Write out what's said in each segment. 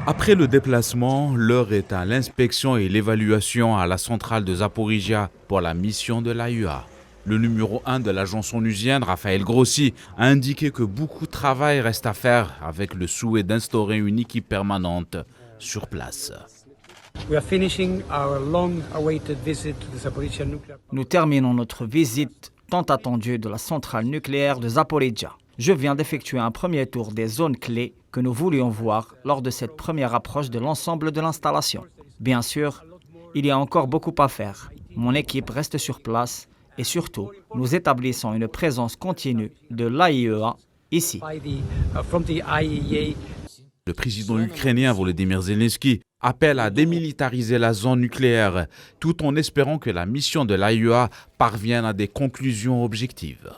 Après le déplacement, l'heure est à l'inspection et l'évaluation à la centrale de Zaporizhia pour la mission de l'AEA. Le numéro 1 de l'agence onusienne, Raphaël Grossi, a indiqué que beaucoup de travail reste à faire avec le souhait d'instaurer une équipe permanente sur place. Nous terminons notre visite tant attendue de la centrale nucléaire de Zaporizhia. Je viens d'effectuer un premier tour des zones clés que nous voulions voir lors de cette première approche de l'ensemble de l'installation. Bien sûr, il y a encore beaucoup à faire. Mon équipe reste sur place et surtout, nous établissons une présence continue de l'AIEA ici. Le président ukrainien Volodymyr Zelensky appelle à démilitariser la zone nucléaire tout en espérant que la mission de l'AIEA parvienne à des conclusions objectives.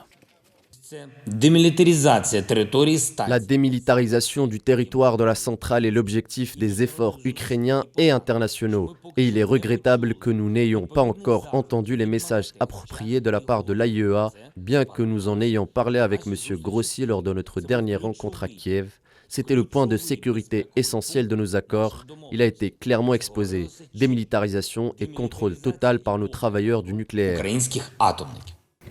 La démilitarisation du territoire de la centrale est l'objectif des efforts ukrainiens et internationaux. Et il est regrettable que nous n'ayons pas encore entendu les messages appropriés de la part de l'AIEA, bien que nous en ayons parlé avec M. Grossi lors de notre dernière rencontre à Kiev. C'était le point de sécurité essentiel de nos accords. Il a été clairement exposé. Démilitarisation et contrôle total par nos travailleurs du nucléaire.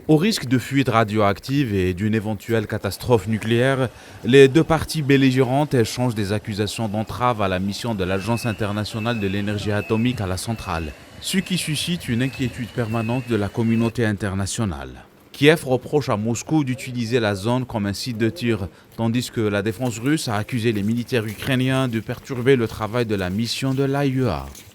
Au risque de fuite radioactive et d'une éventuelle catastrophe nucléaire, les deux parties belligérantes échangent des accusations d'entrave à la mission de l'Agence internationale de l'énergie atomique à la centrale, ce qui suscite une inquiétude permanente de la communauté internationale. Kiev reproche à Moscou d'utiliser la zone comme un site de tir, tandis que la défense russe a accusé les militaires ukrainiens de perturber le travail de la mission de l'AIEA.